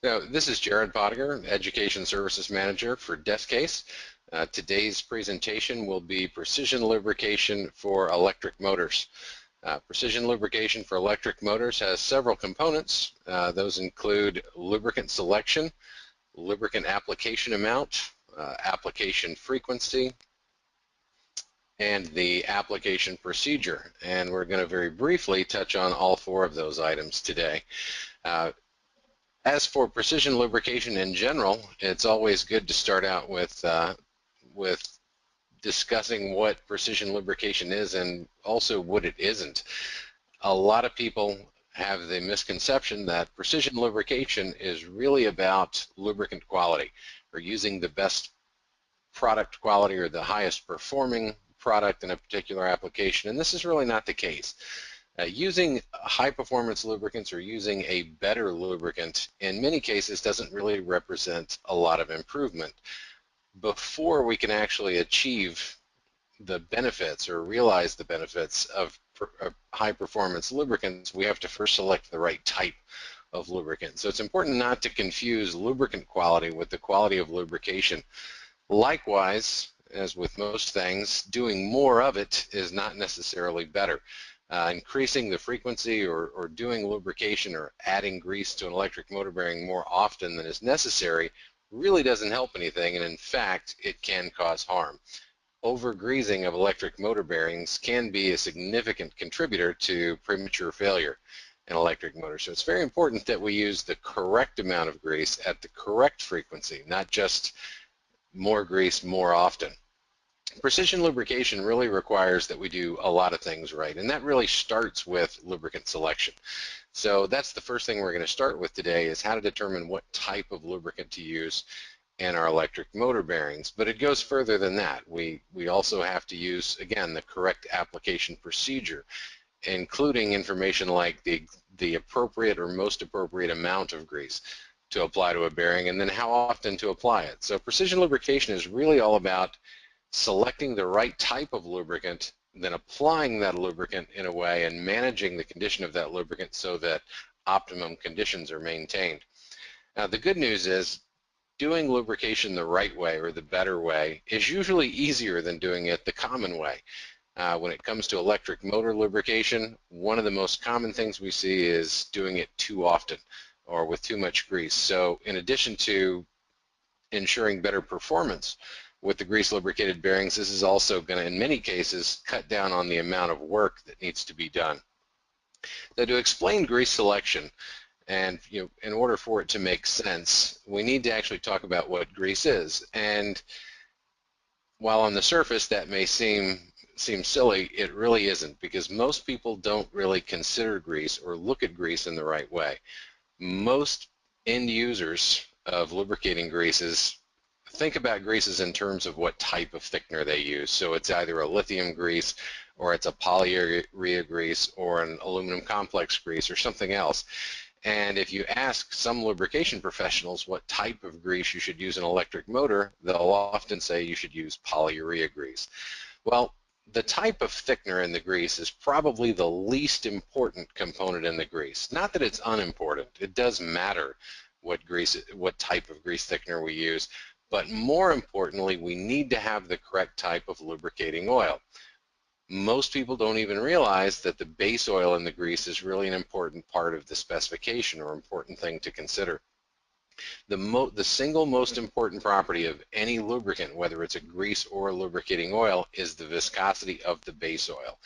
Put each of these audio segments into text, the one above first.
So this is Jared Pottinger, Education Services Manager for Descase. Today's presentation will be precision lubrication for electric motors. Precision lubrication for electric motors has several components. Those include lubricant selection, lubricant application amount, application frequency, and the application procedure. And we're going to very briefly touch on all four of those items today. As for precision lubrication in general, it's always good to start out with discussing what precision lubrication is and also what it isn't. A lot of people have the misconception that precision lubrication is really about lubricant quality or using the best product quality or the highest performing product in a particular application, and this is really not the case. Using high-performance lubricants or using a better lubricant in many cases doesn't really represent a lot of improvement. Before we can actually achieve the benefits or realize the benefits of high-performance lubricants, we have to first select the right type of lubricant. So it's important not to confuse lubricant quality with the quality of lubrication. Likewise, as with most things, doing more of it is not necessarily better. Increasing the frequency or doing lubrication or adding grease to an electric motor bearing more often than is necessary really doesn't help anything, and in fact it can cause harm. Over-greasing of electric motor bearings can be a significant contributor to premature failure in electric motors. So it's very important that we use the correct amount of grease at the correct frequency, not just more grease more often. Precision lubrication really requires that we do a lot of things right, and that really starts with lubricant selection. So that's the first thing we're going to start with today, is how to determine what type of lubricant to use in our electric motor bearings. But it goes further than that. We also have to use, again, the correct application procedure, including information like the appropriate or most appropriate amount of grease to apply to a bearing, and then how often to apply it. So precision lubrication is really all about selecting the right type of lubricant, then applying that lubricant in a way and managing the condition of that lubricant so that optimum conditions are maintained. Now, the good news is doing lubrication the right way or the better way is usually easier than doing it the common way. When it comes to electric motor lubrication, one of the most common things we see is doing it too often or with too much grease. So in addition to ensuring better performance with the grease lubricated bearings, this is also going to, in many cases, cut down on the amount of work that needs to be done. So to explain grease selection, and in order for it to make sense, we need to actually talk about what grease is. And while on the surface that may seem silly, it really isn't, because most people don't really consider grease or look at grease in the right way. Most end users of lubricating greases think about greases in terms of what type of thickener they use. So it's either a lithium grease, or it's a polyurea grease, or an aluminum complex grease, or something else. And if you ask some lubrication professionals what type of grease you should use in an electric motor, they'll often say you should use polyurea grease. Well, the type of thickener in the grease is probably the least important component in the grease. Not that it's unimportant. It does matter what type of grease thickener we use, but more importantly, we need to have the correct type of lubricating oil. Most people don't even realize that the base oil in the grease is really an important part of the specification or important thing to consider. The single most important property of any lubricant, whether it's a grease or a lubricating oil, is the viscosity of the base oil.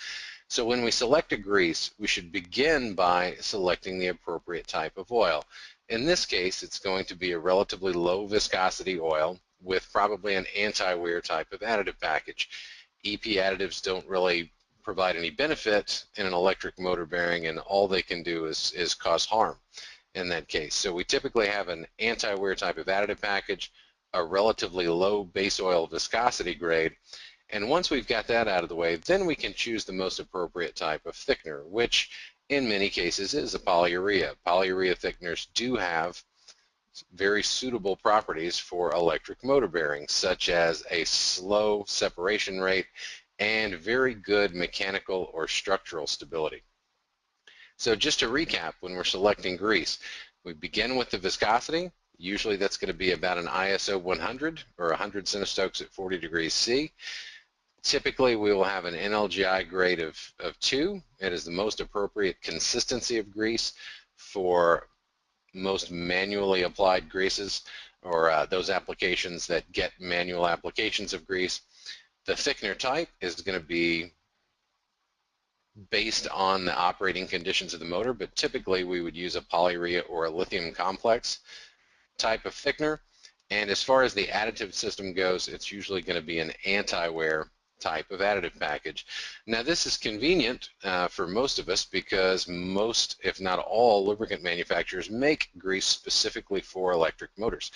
So when we select a grease, we should begin by selecting the appropriate type of oil. In this case, it's going to be a relatively low viscosity oil with probably an anti-wear type of additive package. EP additives don't really provide any benefit in an electric motor bearing, and all they can do is cause harm in that case. So we typically have an anti-wear type of additive package, a relatively low base oil viscosity grade, and once we've got that out of the way, then we can choose the most appropriate type of thickener, which in many cases is a polyurea. Polyurea thickeners do have very suitable properties for electric motor bearings, such as a slow separation rate and very good mechanical or structural stability. So just to recap, when we're selecting grease, We begin with the viscosity. Usually that's going to be about an ISO 100 or 100 centistokes at 40 degrees C. Typically, we will have an NLGI grade of 2. It is the most appropriate consistency of grease for most manually applied greases, or those applications that get manual applications of grease. The thickener type is going to be based on the operating conditions of the motor, but typically we would use a polyurea or a lithium complex type of thickener. And as far as the additive system goes, it's usually going to be an anti-wear type of additive package. Now this is convenient for most of us because most, if not all, lubricant manufacturers make grease specifically for electric motors.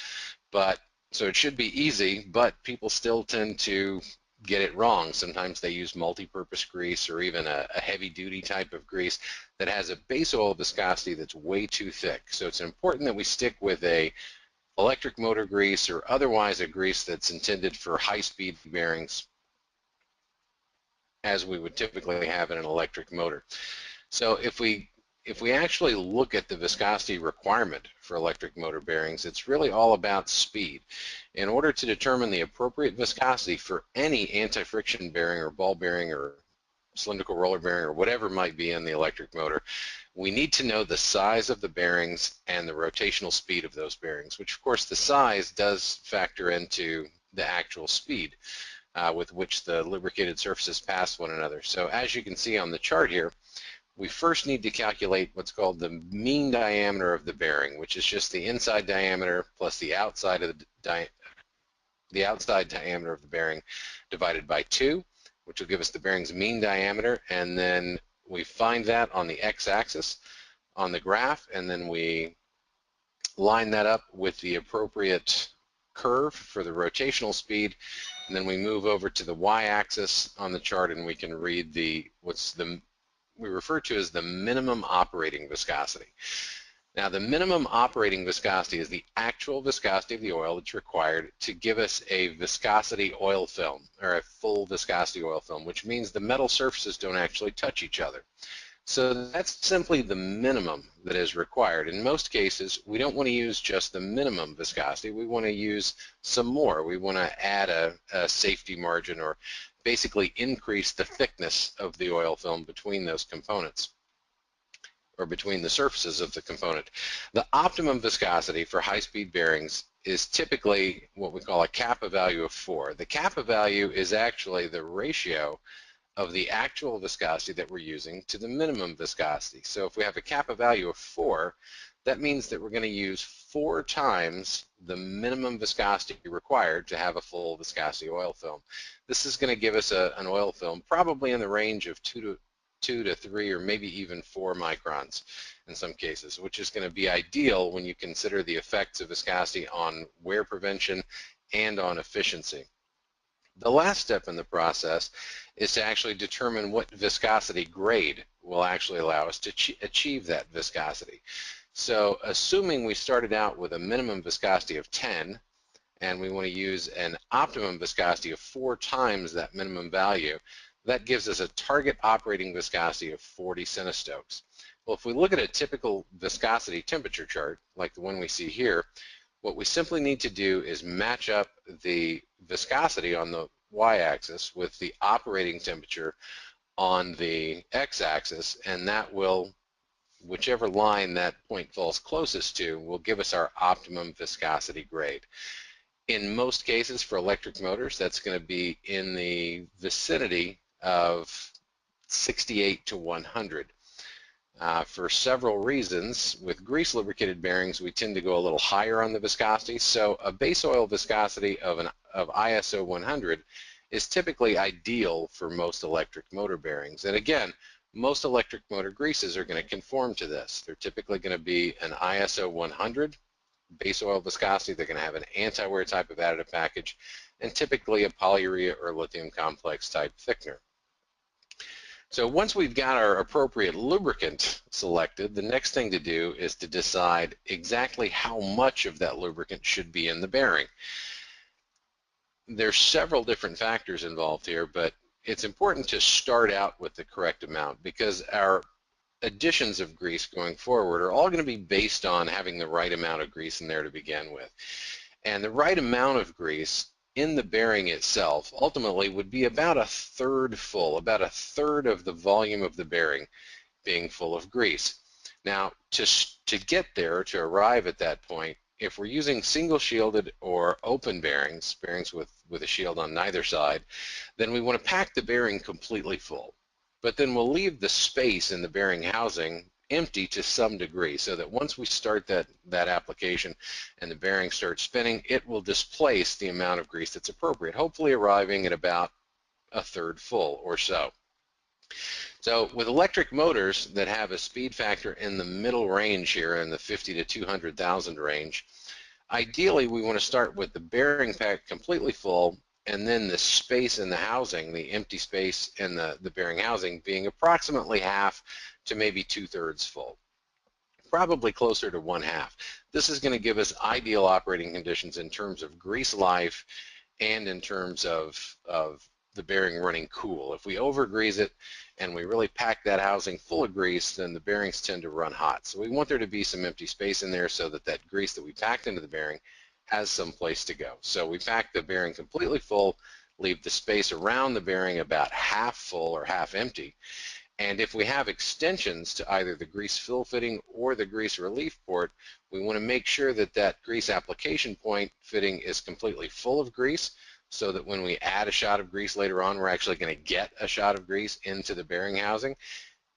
So it should be easy, but people still tend to get it wrong. Sometimes they use multi-purpose grease or even a heavy-duty type of grease that has a base oil viscosity that's way too thick. So it's important that we stick with a electric motor grease or otherwise a grease that's intended for high-speed bearings, as we would typically have in an electric motor. So if we actually look at the viscosity requirement for electric motor bearings, it's really all about speed. In order to determine the appropriate viscosity for any anti-friction bearing or ball bearing or cylindrical roller bearing or whatever might be in the electric motor, we need to know the size of the bearings and the rotational speed of those bearings, which of course the size does factor into the actual speed with which the lubricated surfaces pass one another. So as you can see on the chart here, we first need to calculate what's called the mean diameter of the bearing, which is just the inside diameter plus the outside of the outside diameter of the bearing divided by 2, which will give us the bearing's mean diameter, and then we find that on the x-axis on the graph, and then we line that up with the appropriate curve for the rotational speed, and then we move over to the y-axis on the chart, and we can read we refer to as the minimum operating viscosity. Now, the minimum operating viscosity is the actual viscosity of the oil that's required to give us a viscosity oil film, or a full viscosity oil film, which means the metal surfaces don't actually touch each other. So that's simply the minimum that is required. In most cases, we don't want to use just the minimum viscosity. We want to use some more. We want to add a safety margin, or basically increase the thickness of the oil film between those components, or between the surfaces of the component. The optimum viscosity for high-speed bearings is typically what we call a kappa value of 4. The kappa value is actually the ratio of the actual viscosity that we're using to the minimum viscosity. So if we have a kappa value of 4, that means that we're going to use 4 times the minimum viscosity required to have a full viscosity oil film. This is going to give us an oil film probably in the range of 2 to 3 or maybe even 4 microns in some cases, which is going to be ideal when you consider the effects of viscosity on wear prevention and on efficiency. The last step in the process is to actually determine what viscosity grade will actually allow us to achieve that viscosity. So assuming we started out with a minimum viscosity of 10 and we want to use an optimum viscosity of 4 times that minimum value, that gives us a target operating viscosity of 40 centistokes. Well, if we look at a typical viscosity temperature chart, like the one we see here, what we simply need to do is match up the viscosity on the y-axis with the operating temperature on the x-axis, and that will, whichever line that point falls closest to, will give us our optimum viscosity grade. In most cases for electric motors, that's going to be in the vicinity of 68 to 100. For several reasons, with grease lubricated bearings, we tend to go a little higher on the viscosity. So a base oil viscosity of ISO 100 is typically ideal for most electric motor bearings. And again, most electric motor greases are going to conform to this. They're typically going to be an ISO 100 base oil viscosity. They're going to have an anti-wear type of additive package, and typically a polyurea or lithium complex type thickener. So once we've got our appropriate lubricant selected, the next thing to do is to decide exactly how much of that lubricant should be in the bearing. There's several different factors involved here, but it's important to start out with the correct amount, because our additions of grease going forward are all going to be based on having the right amount of grease in there to begin with. And the right amount of grease in the bearing itself ultimately would be about a third full, about a third of the volume of the bearing being full of grease. Now, to get there, to arrive at that point, if we're using single shielded or open bearings, bearings with a shield on neither side, then we want to pack the bearing completely full. But then we'll leave the space in the bearing housing empty to some degree, so that once we start that application and the bearing starts spinning, it will displace the amount of grease that's appropriate, hopefully arriving at about a third full or so. So with electric motors that have a speed factor in the middle range here, in the 50 to 200,000 range, ideally we want to start with the bearing pack completely full, and then the space in the housing, the empty space in the bearing housing, being approximately half to maybe 2/3 full, probably closer to 1/2. This is going to give us ideal operating conditions in terms of grease life and in terms of the bearing running cool. If we overgrease it and we really pack that housing full of grease, then the bearings tend to run hot. So we want there to be some empty space in there so that that grease that we packed into the bearing has some place to go. So we pack the bearing completely full, leave the space around the bearing about half full or half empty. And if we have extensions to either the grease fill fitting or the grease relief port, we want to make sure that that grease application point fitting is completely full of grease, so that when we add a shot of grease later on, we're actually going to get a shot of grease into the bearing housing.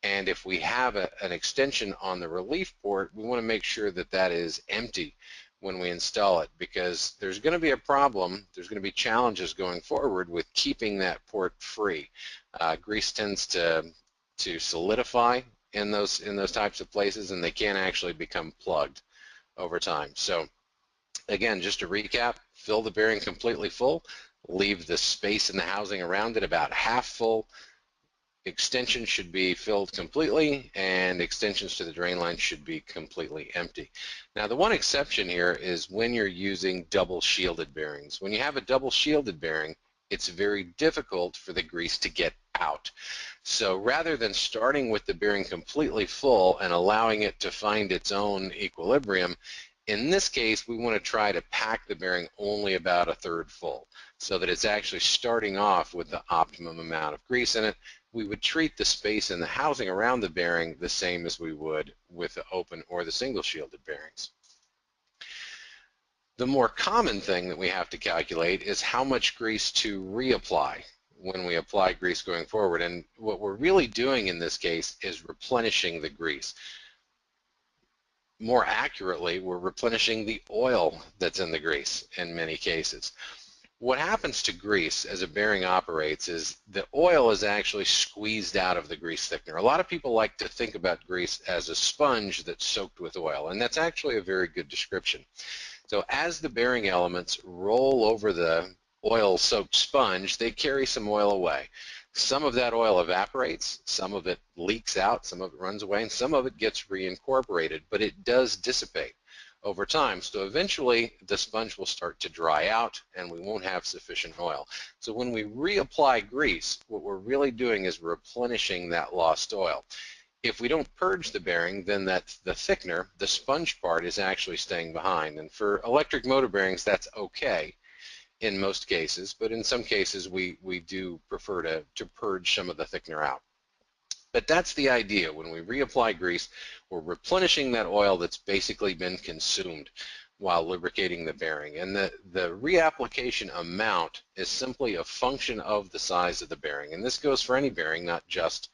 And if we have an extension on the relief port, we want to make sure that that is empty when we install it, because there's going to be a problem, there's going to be challenges going forward with keeping that port free. Grease tends to solidify in those types of places, and they can actually become plugged over time. So again, just to recap, fill the bearing completely full, leave the space in the housing around it about half full. Extensions should be filled completely, and extensions to the drain line should be completely empty. Now, the one exception here is when you're using double shielded bearings. When you have a double shielded bearing, it's very difficult for the grease to get out. So rather than starting with the bearing completely full and allowing it to find its own equilibrium, in this case, we want to try to pack the bearing only about a third full, so that it's actually starting off with the optimum amount of grease in it. We would treat the space in the housing around the bearing the same as we would with the open or the single shielded bearings. The more common thing that we have to calculate is how much grease to reapply when we apply grease going forward. And what we're really doing in this case is replenishing the grease. More accurately, we're replenishing the oil that's in the grease in many cases. What happens to grease as a bearing operates is the oil is actually squeezed out of the grease thickener. A lot of people like to think about grease as a sponge that's soaked with oil, and that's actually a very good description. So as the bearing elements roll over the oil-soaked sponge, they carry some oil away. Some of that oil evaporates, some of it leaks out, some of it runs away, and some of it gets reincorporated, but it does dissipate over time. So eventually the sponge will start to dry out and we won't have sufficient oil. So when we reapply grease, what we're really doing is replenishing that lost oil. If we don't purge the bearing, then the thickener, the sponge part, is actually staying behind. And for electric motor bearings, that's okay in most cases, but in some cases we do prefer to purge some of the thickener out. But that's the idea. When we reapply grease, we're replenishing that oil that's basically been consumed while lubricating the bearing. And the reapplication amount is simply a function of the size of the bearing. And this goes for any bearing, not just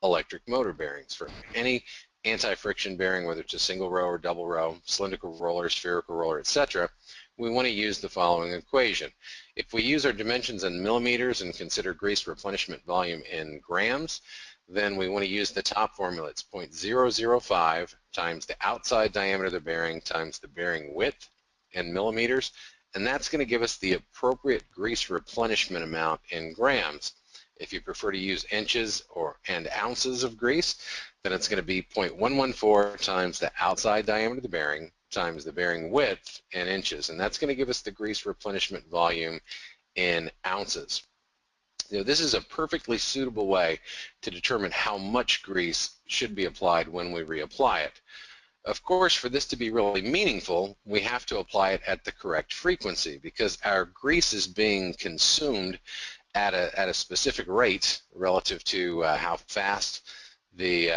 electric motor bearings. For any anti-friction bearing, whether it's a single row or double row, cylindrical roller, spherical roller, etc., we want to use the following equation. If we use our dimensions in millimeters and consider grease replenishment volume in grams, then we want to use the top formula. It's 0.005 times the outside diameter of the bearing times the bearing width in millimeters, and that's going to give us the appropriate grease replenishment amount in grams. If you prefer to use inches and ounces of grease, then it's going to be 0.114 times the outside diameter of the bearing times the bearing width in inches, and that's going to give us the grease replenishment volume in ounces. This is a perfectly suitable way to determine how much grease should be applied when we reapply it. Of course, for this to be really meaningful, we have to apply it at the correct frequency because our grease is being consumed at a specific rate relative to how fast the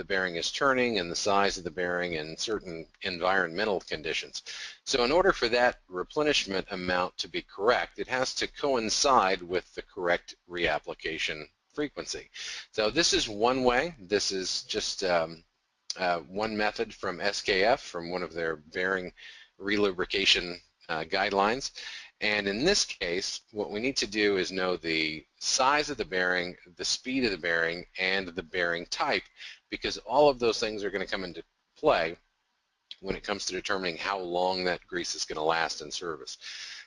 bearing is turning and the size of the bearing and certain environmental conditions. So in order for that replenishment amount to be correct, it has to coincide with the correct reapplication frequency. So this is one way. This is just one method from SKF, from one of their bearing relubrication guidelines. And in this case, what we need to do is know the size of the bearing, the speed of the bearing, and the bearing type, because all of those things are going to come into play when it comes to determining how long that grease is going to last in service.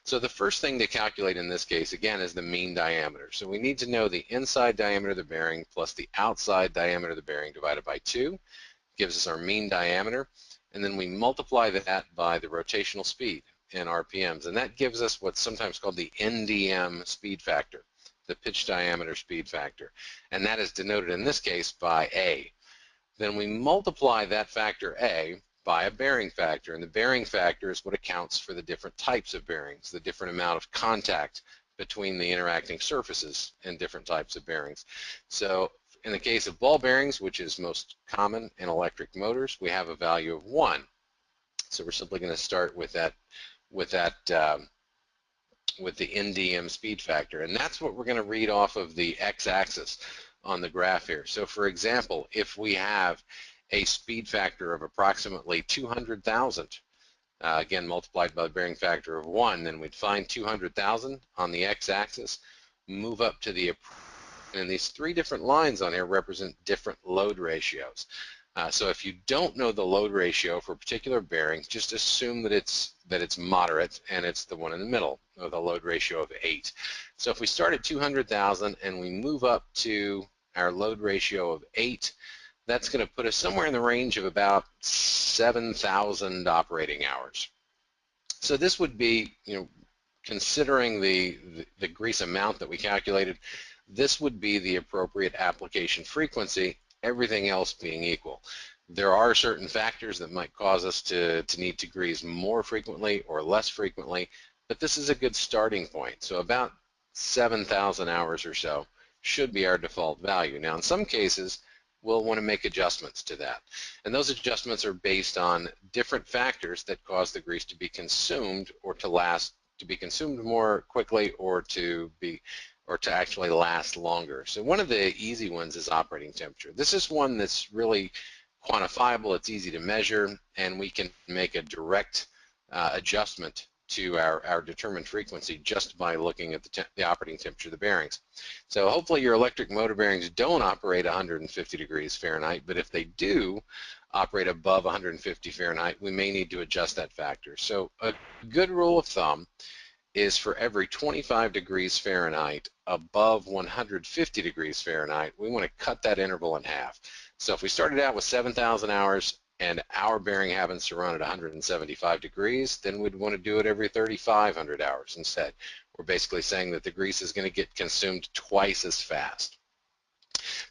So the first thing to calculate in this case, again, is the mean diameter. So we need to know the inside diameter of the bearing plus the outside diameter of the bearing divided by 2. Gives us our mean diameter, and then we multiply that by the rotational speed in RPMs, and that gives us what's sometimes called the NDM speed factor, the pitch diameter speed factor, and that is denoted in this case by A. Then we multiply that factor A by a bearing factor, and the bearing factor is what accounts for the different types of bearings, the different amount of contact between the interacting surfaces in different types of bearings. So in the case of ball bearings, which is most common in electric motors, we have a value of 1. So we're simply going to start with the NDM speed factor, and that's what we're going to read off of the x-axis on the graph here. So for example, if we have a speed factor of approximately 200,000, again multiplied by the bearing factor of 1, then we'd find 200,000 on the x-axis, move up to the, and these 3 different lines on here represent different load ratios. So if you don't know the load ratio for a particular bearing, just assume that it's moderate, and it's the one in the middle, with a load ratio of 8. So if we start at 200,000 and we move up to our load ratio of 8, that's going to put us somewhere in the range of about 7,000 operating hours. So this would be, considering the grease amount that we calculated, this would be the appropriate application frequency, everything else being equal. There are certain factors that might cause us to need to grease more frequently or less frequently, but this is a good starting point. So about 7,000 hours or so should be our default value. Now in some cases, we'll want to make adjustments to that. And those adjustments are based on different factors that cause the grease to be consumed or to be consumed more quickly or to actually last longer. So one of the easy ones is operating temperature. This is one that's really quantifiable, it's easy to measure, and we can make a direct adjustment to our determined frequency just by looking at the operating temperature of the bearings. So hopefully your electric motor bearings don't operate 150 degrees Fahrenheit, but if they do operate above 150 Fahrenheit, we may need to adjust that factor. So a good rule of thumb is for every 25 degrees Fahrenheit above 150 degrees Fahrenheit, we want to cut that interval in half. So if we started out with 7,000 hours and our bearing happens to run at 175 degrees, then we'd want to do it every 3,500 hours instead. We're basically saying that the grease is going to get consumed twice as fast.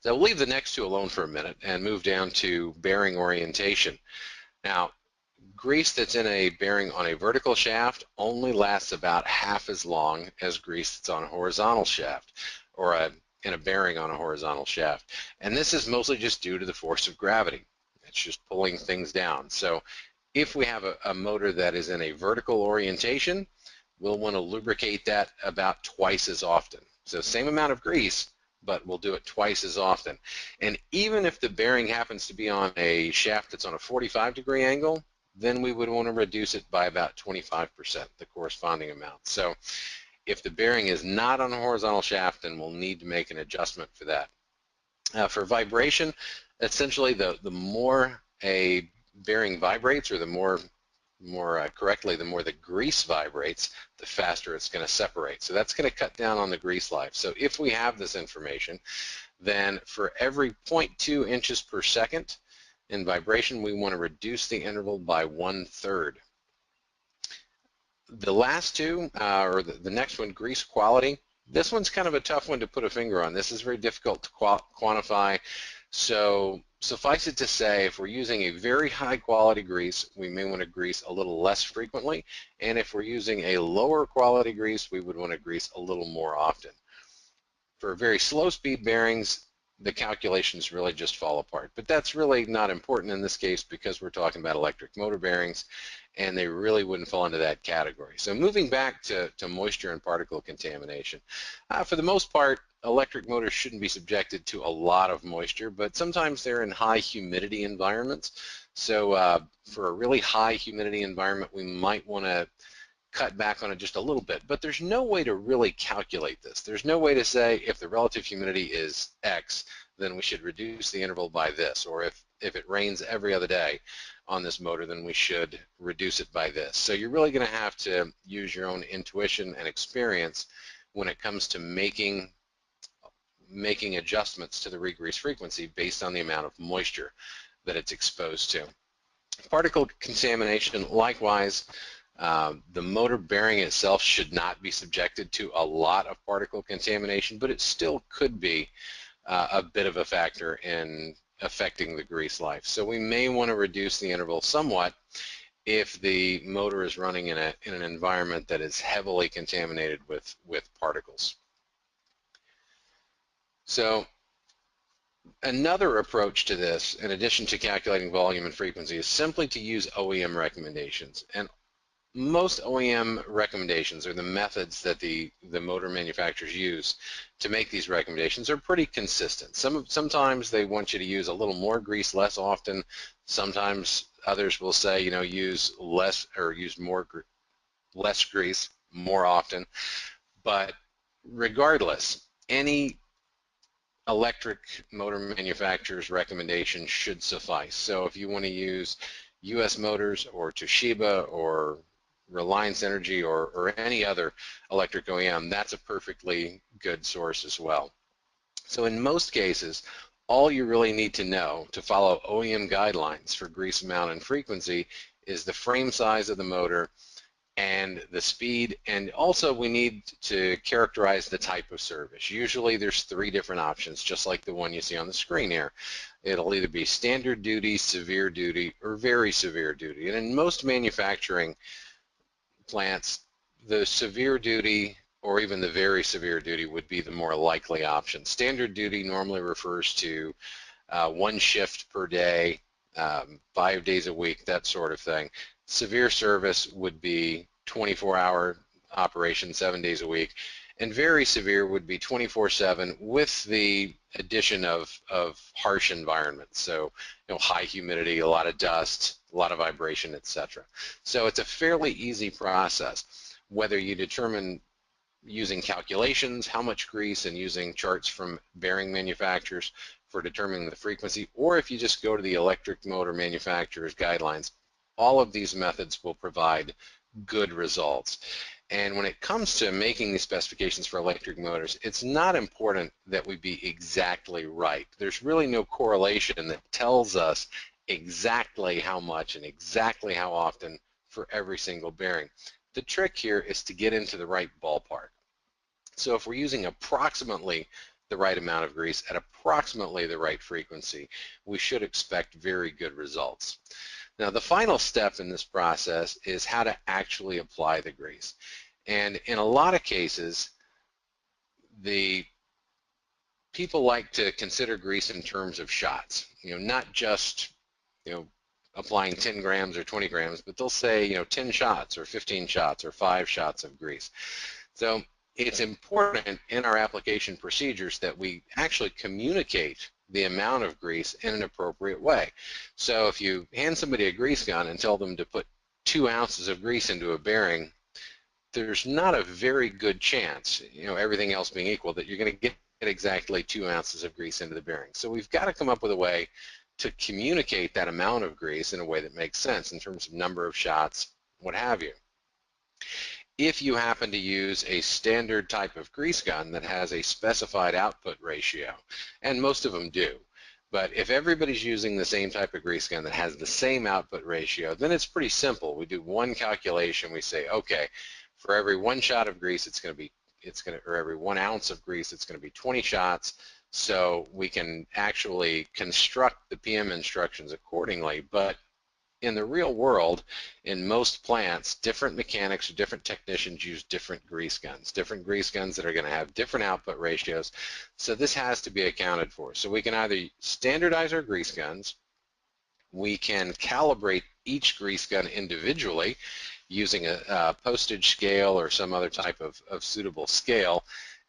So we'll leave the next two alone for a minute and move down to bearing orientation. Now, grease that's in a bearing on a vertical shaft only lasts about half as long as grease that's on a horizontal shaft, or in a bearing on a horizontal shaft. And this is mostly just due to the force of gravity. It's just pulling things down. So if we have a motor that is in a vertical orientation, we'll want to lubricate that about twice as often. So same amount of grease, but we'll do it twice as often. And even if the bearing happens to be on a shaft that's on a 45-degree angle, then we would want to reduce it by about 25%, the corresponding amount. So if the bearing is not on a horizontal shaft, then we'll need to make an adjustment for that. For vibration, essentially the more a bearing vibrates, or the more correctly, the more the grease vibrates, the faster it's going to separate. So that's going to cut down on the grease life. So if we have this information, then for every 0.2 inches per second in vibration, we want to reduce the interval by 1/3. The last two, or the next one, grease quality, This one's kind of a tough one to put a finger on. This is very difficult to quantify. So suffice it to say, if we're using a very high quality grease, we may want to grease a little less frequently. And if we're using a lower quality grease, we would want to grease a little more often. For very slow speed bearings, the calculations really just fall apart. But that's really not important in this case because we're talking about electric motor bearings, and they really wouldn't fall into that category. So moving back to moisture and particle contamination, for the most part, electric motors shouldn't be subjected to a lot of moisture, but sometimes they're in high humidity environments. So for a really high humidity environment, we might want to cut back on it just a little bit, but there's no way to really calculate this. There's no way to say if the relative humidity is X, then we should reduce the interval by this, or if it rains every other day on this motor, then we should reduce it by this. So you're really going to have to use your own intuition and experience when it comes to making adjustments to the regrease frequency based on the amount of moisture that it's exposed to. Particle contamination, likewise, the motor bearing itself should not be subjected to a lot of particle contamination, but it still could be a bit of a factor in affecting the grease life. So we may want to reduce the interval somewhat if the motor is running in an environment that is heavily contaminated with particles. So another approach to this, in addition to calculating volume and frequency, is simply to use OEM recommendations. And most OEM recommendations, or the methods that the motor manufacturers use to make these recommendations, are pretty consistent. Sometimes they want you to use a little more grease less often. Sometimes others will say, use less or use less grease more often. But regardless, any electric motor manufacturer's recommendation should suffice. So if you want to use US Motors or Toshiba or Reliance Energy or any other electric OEM, that's a perfectly good source as well. So in most cases, all you really need to know to follow OEM guidelines for grease amount and frequency is the frame size of the motor and the speed, and also we need to characterize the type of service. Usually there's 3 different options, just like the one you see on the screen here. It'll either be standard duty, severe duty, or very severe duty. And in most manufacturing plants, the severe duty or even the very severe duty would be the more likely option. Standard duty normally refers to 1 shift per day, 5 days a week, that sort of thing. Severe service would be 24-hour operation, 7 days a week, and very severe would be 24/7 with the addition of harsh environments. So, high humidity, a lot of dust, a lot of vibration, etc. So it's a fairly easy process, whether you determine using calculations how much grease and using charts from bearing manufacturers for determining the frequency, or if you just go to the electric motor manufacturer's guidelines. All of these methods will provide good results. And when it comes to making these specifications for electric motors, it's not important that we be exactly right. There's really no correlation that tells us exactly how much and exactly how often for every single bearing. The trick here is to get into the right ballpark. So if we're using approximately the right amount of grease at approximately the right frequency, we should expect very good results. Now, the final step in this process is how to actually apply the grease. And in a lot of cases, the people like to consider grease in terms of shots, not just, applying 10 grams or 20 grams, but they'll say, 10 shots or 15 shots or 5 shots of grease. So it's important in our application procedures that we actually communicate the amount of grease in an appropriate way. So if you hand somebody a grease gun and tell them to put 2 ounces of grease into a bearing, there's not a very good chance, everything else being equal, that you're going to get exactly 2 ounces of grease into the bearing. So we've got to come up with a way to communicate that amount of grease in a way that makes sense in terms of number of shots, what have you. If you happen to use a standard type of grease gun that has a specified output ratio, and most of them do, but if everybody's using the same type of grease gun that has the same output ratio, then it's pretty simple. We do one calculation. We say, okay, for every 1 shot of grease, it's going to be or every 1 ounce of grease, it's going to be 20 shots. So we can actually construct the PM instructions accordingly. But in the real world, in most plants, different mechanics or different technicians use different grease guns that are going to have different output ratios. So this has to be accounted for. So we can either standardize our grease guns, we can calibrate each grease gun individually using a postage scale or some other type of suitable scale,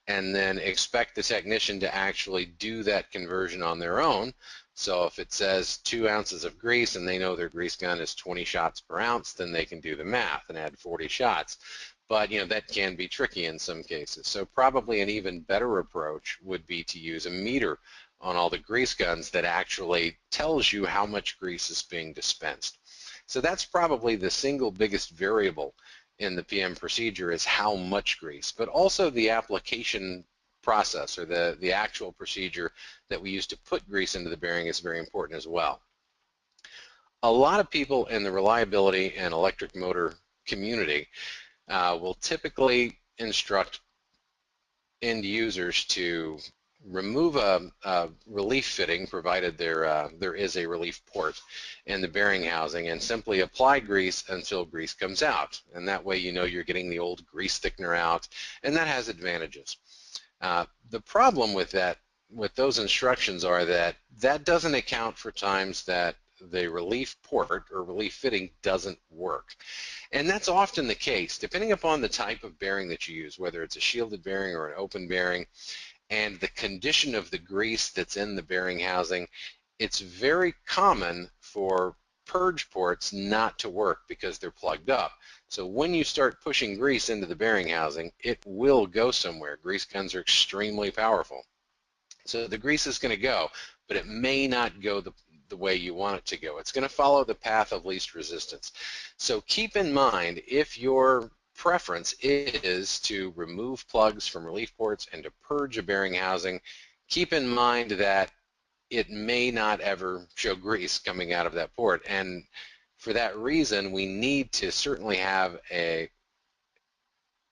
and then expect the technician to actually do that conversion on their own. So if it says 2 ounces of grease and they know their grease gun is 20 shots per ounce, then they can do the math and add 40 shots. But that can be tricky in some cases. So probably an even better approach would be to use a meter on all the grease guns that actually tells you how much grease is being dispensed. So that's probably the single biggest variable in the PM procedure, is how much grease, but also the application process, or the actual procedure that we use to put grease into the bearing, is very important as well. A lot of people in the reliability and electric motor community will typically instruct end users to remove a relief fitting, provided there is a relief port in the bearing housing, and simply apply grease until grease comes out. And that way you're getting the old grease thickener out, and that has advantages. The problem with those instructions are that doesn't account for times that the relief port or relief fitting doesn't work. And that's often the case, depending upon the type of bearing that you use, whether it's a shielded bearing or an open bearing, and the condition of the grease that's in the bearing housing. It's very common for purge ports not to work because they're plugged up. So when you start pushing grease into the bearing housing, it will go somewhere. Grease guns are extremely powerful. So the grease is going to go, but it may not go the way you want it to go. It's going to follow the path of least resistance. So keep in mind, if your preference is to remove plugs from relief ports and to purge a bearing housing, keep in mind that it may not ever show grease coming out of that port. And for that reason, we need to certainly have a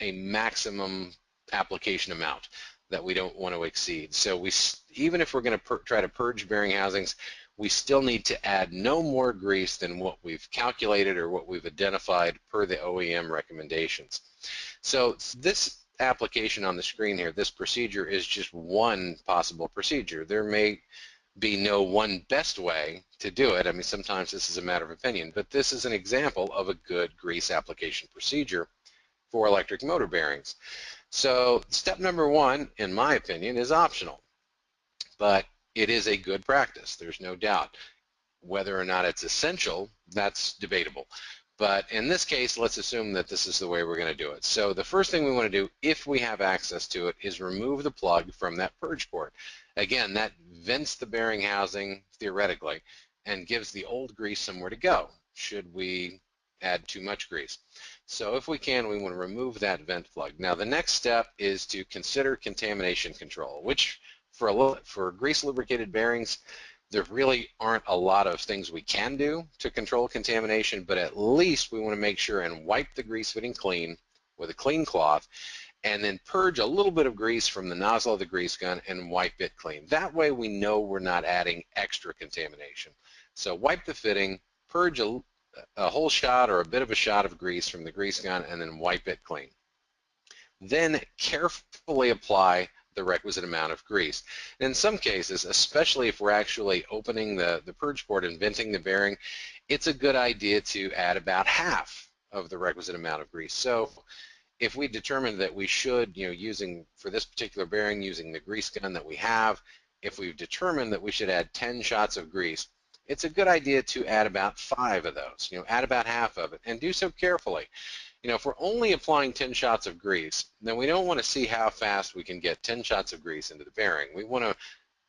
maximum application amount that we don't want to exceed. So even if we're going to try to purge bearing housings, we still need to add no more grease than what we've calculated or what we've identified per the OEM recommendations. So this application on the screen here, this procedure, is just one possible procedure. There may be no one best way to do it. I mean, sometimes this is a matter of opinion, but this is an example of a good grease application procedure for electric motor bearings. So step number 1, in my opinion, is optional, but it is a good practice. There's no doubt. Whether or not it's essential, that's debatable. But in this case, let's assume that this is the way we're going to do it. So the first thing we want to do, if we have access to it, is remove the plug from that purge port. Again, that vents the bearing housing, theoretically, and gives the old grease somewhere to go, should we add too much grease. So if we can, we want to remove that vent plug. Now the next step is to consider contamination control, which for grease lubricated bearings, there really aren't a lot of things we can do to control contamination, but at least we want to make sure and wipe the grease fitting clean with a clean cloth, and then purge a little bit of grease from the nozzle of the grease gun and wipe it clean. That way we know we're not adding extra contamination. So wipe the fitting, purge a whole shot or a bit of a shot of grease from the grease gun, and then wipe it clean. Then carefully apply the requisite amount of grease. In some cases, especially if we're actually opening the purge port and venting the bearing, it's a good idea to add about half of the requisite amount of grease. So if we determine that we should, for this particular bearing, using the grease gun that we have, if we've determined that we should add 10 shots of grease, it's a good idea to add about 5 of those, add about half of it, and do so carefully. If we're only applying 10 shots of grease, then we don't want to see how fast we can get 10 shots of grease into the bearing. We want to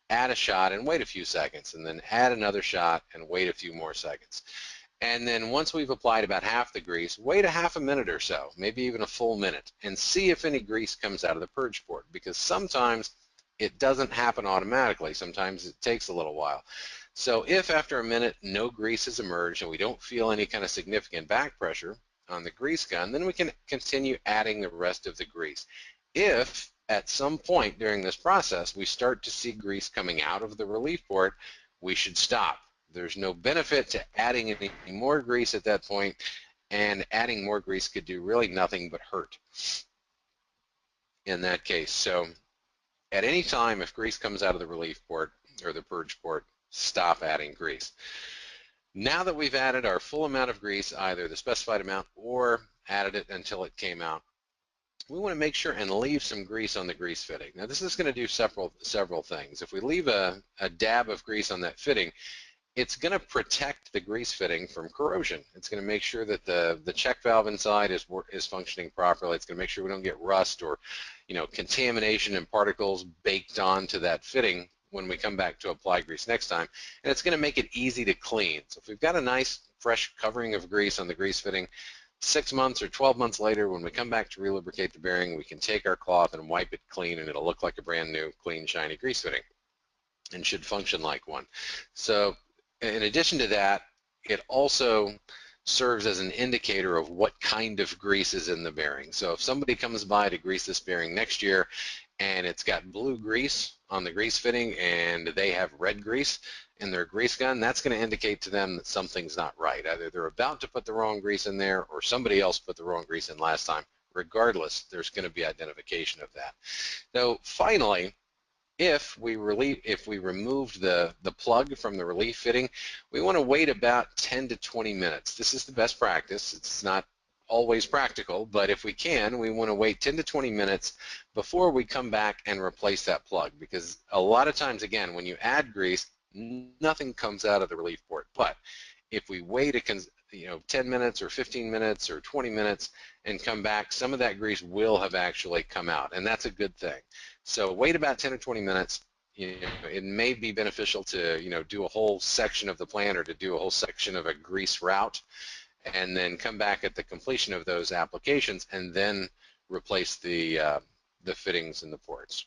add a shot and wait a few seconds, and then add another shot and wait a few more seconds. And then once we've applied about half the grease, wait a half a minute or so, maybe even a full minute, and see if any grease comes out of the purge port, because sometimes it doesn't happen automatically. Sometimes it takes a little while. So if after a minute no grease has emerged and we don't feel any kind of significant back pressure on the grease gun, then we can continue adding the rest of the grease. If at some point during this process we start to see grease coming out of the relief port, we should stop. There's no benefit to adding any more grease at that point, and adding more grease could do really nothing but hurt in that case. So at any time, if grease comes out of the relief port or the purge port, stop adding grease. Now that we've added our full amount of grease, either the specified amount or added it until it came out, we want to make sure and leave some grease on the grease fitting. Now this is going to do several things. If we leave a dab of grease on that fitting, it's going to protect the grease fitting from corrosion. It's going to make sure that the check valve inside is functioning properly. It's going to make sure we don't get rust or contamination and particles baked onto that fitting when we come back to apply grease next time. And it's going to make it easy to clean. So if we've got a nice fresh covering of grease on the grease fitting, 6 months or 12 months later, when we come back to relubricate the bearing, we can take our cloth and wipe it clean, and it'll look like a brand new, clean, shiny grease fitting and should function like one. So in addition to that, it also serves as an indicator of what kind of grease is in the bearing. So if somebody comes by to grease this bearing next year and it's got blue grease on the grease fitting and they have red grease in their grease gun, that's going to indicate to them that something's not right. Either they're about to put the wrong grease in there or somebody else put the wrong grease in last time. Regardless, there's going to be identification of that. Now, finally, if we removed the plug from the relief fitting, we want to wait about 10 to 20 minutes. This is the best practice. It's not always practical, but if we can, we want to wait 10 to 20 minutes before we come back and replace that plug, because a lot of times, again, when you add grease, nothing comes out of the relief port. But if we wait 10 minutes or 15 minutes or 20 minutes and come back, some of that grease will have actually come out, and that's a good thing. So wait about 10 or 20 minutes. It may be beneficial to do a whole section of the plant or to do a whole section of a grease route, and then come back at the completion of those applications and then replace the fittings and the ports.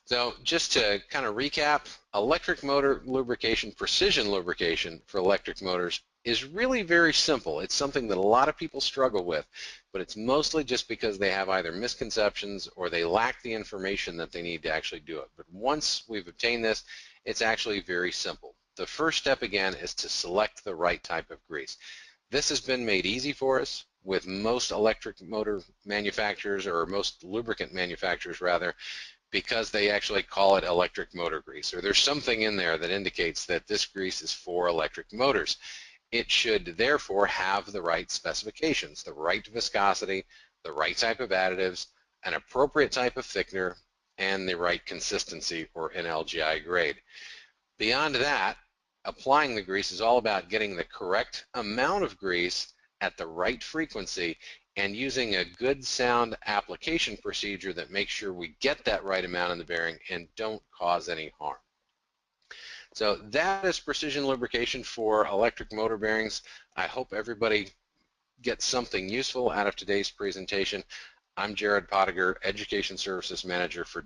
So just to kind of recap, electric motor lubrication, precision lubrication for electric motors is really very simple. It's something that a lot of people struggle with, but it's mostly just because they have either misconceptions or they lack the information that they need to actually do it. But once we've obtained this, it's actually very simple. The first step, again, is to select the right type of grease. This has been made easy for us with most electric motor manufacturers, or most lubricant manufacturers rather, because they actually call it electric motor grease, or there's something in there that indicates that this grease is for electric motors. It should therefore have the right specifications, the right viscosity, the right type of additives, an appropriate type of thickener, and the right consistency or NLGI grade. Beyond that, applying the grease is all about getting the correct amount of grease at the right frequency and using a good sound application procedure that makes sure we get that right amount in the bearing and don't cause any harm. So that is precision lubrication for electric motor bearings. I hope everybody gets something useful out of today's presentation. I'm Jared Pottiger, Education Services Manager for